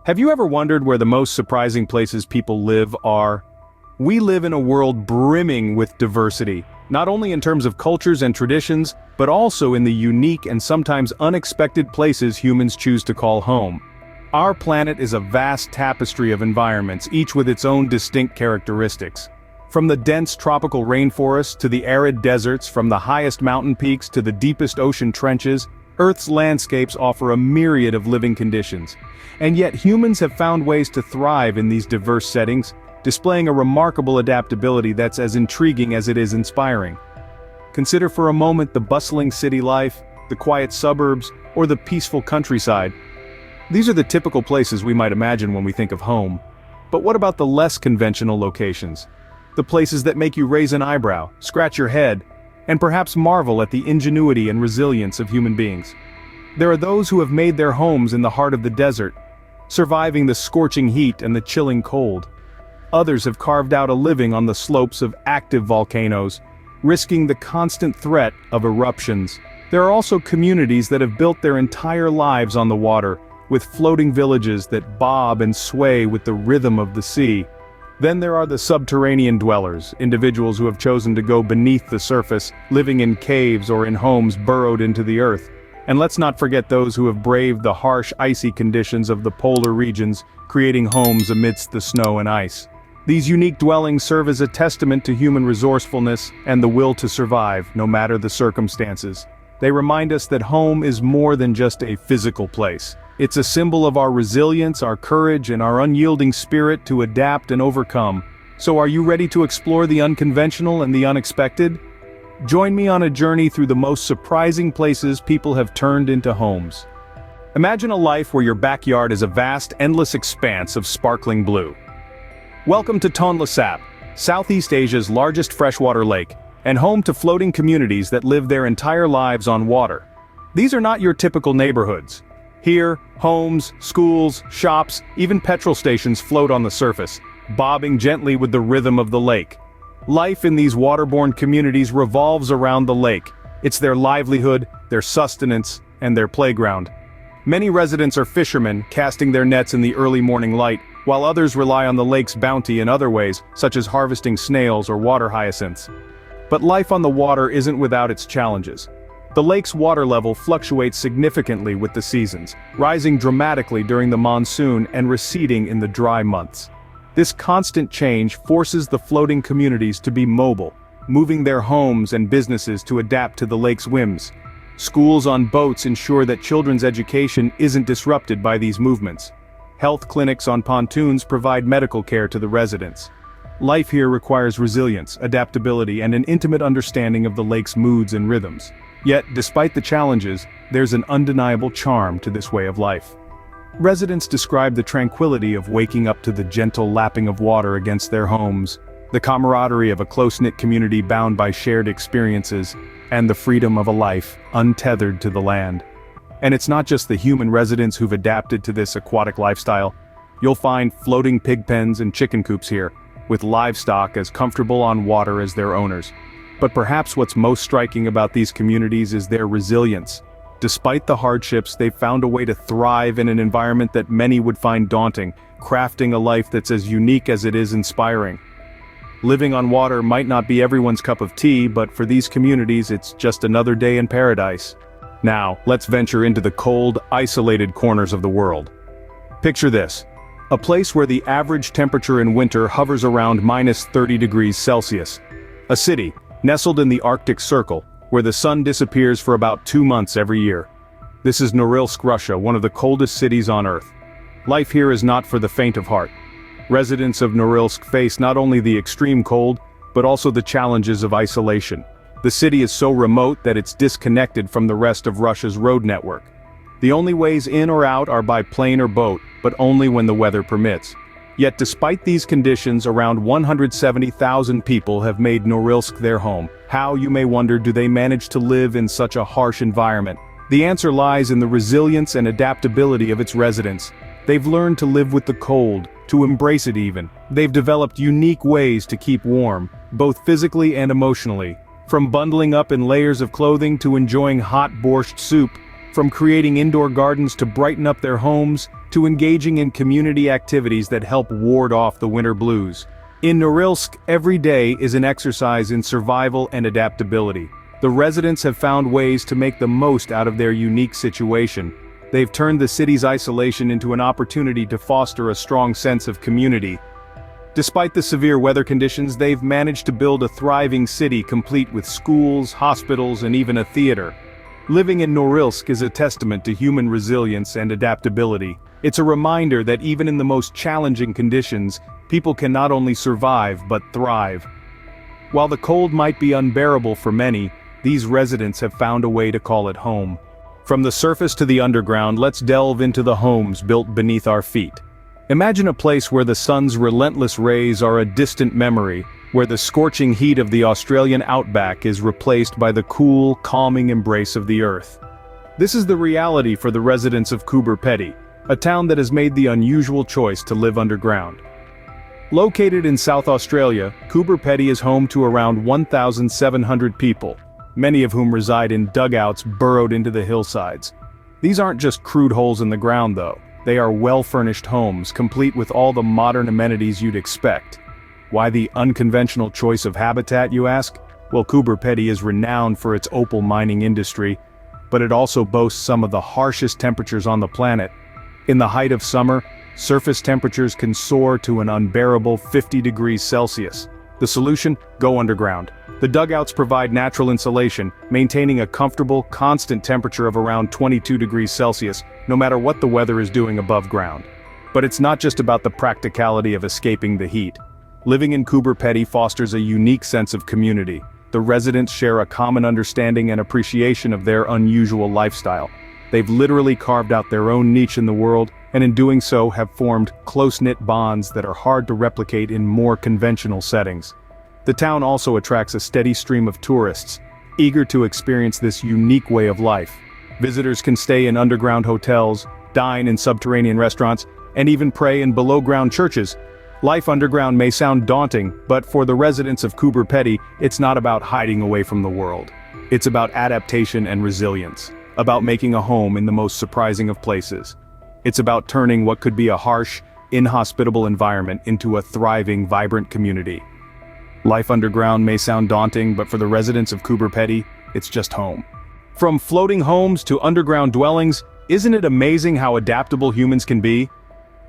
Have you ever wondered where the most surprising places people live are? We live in a world brimming with diversity, not only in terms of cultures and traditions, but also in the unique and sometimes unexpected places humans choose to call home. Our planet is a vast tapestry of environments, each with its own distinct characteristics. From the dense tropical rainforests to the arid deserts, from the highest mountain peaks to the deepest ocean trenches, Earth's landscapes offer a myriad of living conditions. And yet humans have found ways to thrive in these diverse settings, displaying a remarkable adaptability that's as intriguing as it is inspiring. Consider for a moment the bustling city life, the quiet suburbs, or the peaceful countryside. These are the typical places we might imagine when we think of home. But what about the less conventional locations? The places that make you raise an eyebrow, scratch your head, and perhaps marvel at the ingenuity and resilience of human beings. There are those who have made their homes in the heart of the desert, surviving the scorching heat and the chilling cold. Others have carved out a living on the slopes of active volcanoes, risking the constant threat of eruptions. There are also communities that have built their entire lives on the water, with floating villages that bob and sway with the rhythm of the sea. Then there are the subterranean dwellers, individuals who have chosen to go beneath the surface, living in caves or in homes burrowed into the earth. And let's not forget those who have braved the harsh, icy conditions of the polar regions, creating homes amidst the snow and ice. These unique dwellings serve as a testament to human resourcefulness and the will to survive, no matter the circumstances. They remind us that home is more than just a physical place. It's a symbol of our resilience, our courage, and our unyielding spirit to adapt and overcome. So are you ready to explore the unconventional and the unexpected? Join me on a journey through the most surprising places people have turned into homes. Imagine a life where your backyard is a vast, endless expanse of sparkling blue. Welcome to Tonle Sap, Southeast Asia's largest freshwater lake, and home to floating communities that live their entire lives on water. These are not your typical neighborhoods. Here, homes, schools, shops, even petrol stations float on the surface, bobbing gently with the rhythm of the lake. Life in these waterborne communities revolves around the lake. It's their livelihood, their sustenance, and their playground. Many residents are fishermen, casting their nets in the early morning light, while others rely on the lake's bounty in other ways, such as harvesting snails or water hyacinths. But life on the water isn't without its challenges. The lake's water level fluctuates significantly with the seasons, rising dramatically during the monsoon and receding in the dry months. This constant change forces the floating communities to be mobile, moving their homes and businesses to adapt to the lake's whims. Schools on boats ensure that children's education isn't disrupted by these movements. Health clinics on pontoons provide medical care to the residents. Life here requires resilience, adaptability, and an intimate understanding of the lake's moods and rhythms. Yet, despite the challenges, there's an undeniable charm to this way of life. Residents describe the tranquility of waking up to the gentle lapping of water against their homes, the camaraderie of a close-knit community bound by shared experiences, and the freedom of a life untethered to the land. And it's not just the human residents who've adapted to this aquatic lifestyle. You'll find floating pig pens and chicken coops here, with livestock as comfortable on water as their owners. But perhaps what's most striking about these communities is their resilience. Despite the hardships, they've found a way to thrive in an environment that many would find daunting, crafting a life that's as unique as it is inspiring. Living on water might not be everyone's cup of tea, but for these communities it's just another day in paradise. Now, let's venture into the cold, isolated corners of the world. Picture this: a place where the average temperature in winter hovers around -30 degrees Celsius. A city, nestled in the Arctic Circle, where the sun disappears for about 2 months every year. This is Norilsk, Russia, one of the coldest cities on Earth. Life here is not for the faint of heart. Residents of Norilsk face not only the extreme cold, but also the challenges of isolation. The city is so remote that it's disconnected from the rest of Russia's road network. The only ways in or out are by plane or boat, but only when the weather permits. Yet despite these conditions, around 170,000 people have made Norilsk their home. How, you may wonder, do they manage to live in such a harsh environment? The answer lies in the resilience and adaptability of its residents. They've learned to live with the cold, to embrace it even. They've developed unique ways to keep warm, both physically and emotionally. From bundling up in layers of clothing to enjoying hot borscht soup, from creating indoor gardens to brighten up their homes, to engaging in community activities that help ward off the winter blues. In Norilsk, every day is an exercise in survival and adaptability. The residents have found ways to make the most out of their unique situation. They've turned the city's isolation into an opportunity to foster a strong sense of community. Despite the severe weather conditions, they've managed to build a thriving city complete with schools, hospitals, and even a theater. Living in Norilsk is a testament to human resilience and adaptability. It's a reminder that even in the most challenging conditions, people can not only survive but thrive. While the cold might be unbearable for many, these residents have found a way to call it home. From the surface to the underground, let's delve into the homes built beneath our feet. Imagine a place where the sun's relentless rays are a distant memory, where the scorching heat of the Australian outback is replaced by the cool, calming embrace of the earth. This is the reality for the residents of Coober Pedy, a town that has made the unusual choice to live underground. Located in South Australia, Coober Pedy is home to around 1,700 people, many of whom reside in dugouts burrowed into the hillsides. These aren't just crude holes in the ground though. They are well-furnished homes, complete with all the modern amenities you'd expect. Why the unconventional choice of habitat, you ask? Well, Coober Pedy is renowned for its opal mining industry, but it also boasts some of the harshest temperatures on the planet. In the height of summer, surface temperatures can soar to an unbearable 50 degrees Celsius. The solution? Go underground. The dugouts provide natural insulation, maintaining a comfortable, constant temperature of around 22 degrees Celsius, no matter what the weather is doing above ground. But it's not just about the practicality of escaping the heat. Living in Coober Pedy fosters a unique sense of community. The residents share a common understanding and appreciation of their unusual lifestyle. They've literally carved out their own niche in the world, and in doing so have formed close-knit bonds that are hard to replicate in more conventional settings. The town also attracts a steady stream of tourists, eager to experience this unique way of life. Visitors can stay in underground hotels, dine in subterranean restaurants, and even pray in below-ground churches. Life underground may sound daunting, but for the residents of Coober Pedy, it's not about hiding away from the world. It's about adaptation and resilience, about making a home in the most surprising of places. It's about turning what could be a harsh, inhospitable environment into a thriving, vibrant community. Life underground may sound daunting, but for the residents of Coober Pedy, it's just home. From floating homes to underground dwellings, isn't it amazing how adaptable humans can be?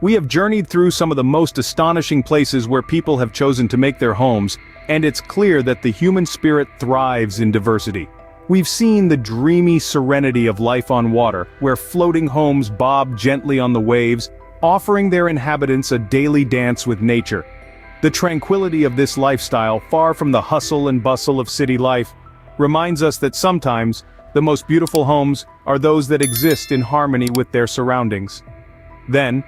We have journeyed through some of the most astonishing places where people have chosen to make their homes, and it's clear that the human spirit thrives in diversity. We've seen the dreamy serenity of life on water, where floating homes bob gently on the waves, offering their inhabitants a daily dance with nature. The tranquility of this lifestyle, far from the hustle and bustle of city life, reminds us that sometimes, the most beautiful homes are those that exist in harmony with their surroundings. Then,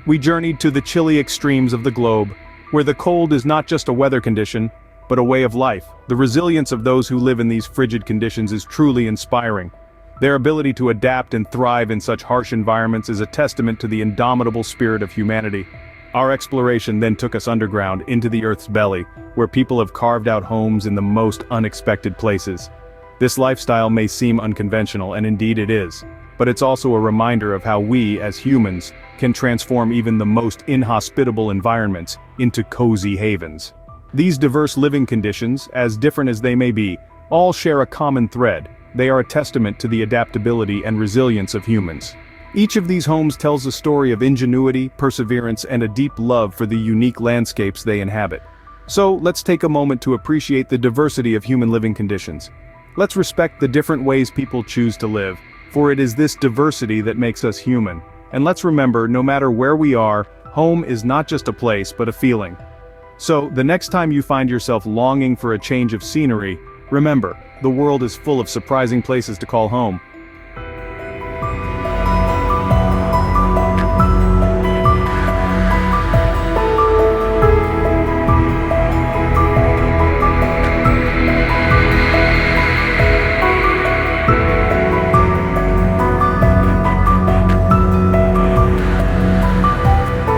we journeyed to the chilly extremes of the globe, where the cold is not just a weather condition, but a way of life. The resilience of those who live in these frigid conditions is truly inspiring. Their ability to adapt and thrive in such harsh environments is a testament to the indomitable spirit of humanity. Our exploration then took us underground into the Earth's belly, where people have carved out homes in the most unexpected places. This lifestyle may seem unconventional, and indeed it is, but it's also a reminder of how we, as humans, can transform even the most inhospitable environments into cozy havens. These diverse living conditions, as different as they may be, all share a common thread. They are a testament to the adaptability and resilience of humans. Each of these homes tells a story of ingenuity, perseverance, and a deep love for the unique landscapes they inhabit. So, let's take a moment to appreciate the diversity of human living conditions. Let's respect the different ways people choose to live, for it is this diversity that makes us human. And let's remember, no matter where we are, home is not just a place but a feeling. So, the next time you find yourself longing for a change of scenery, remember, the world is full of surprising places to call home.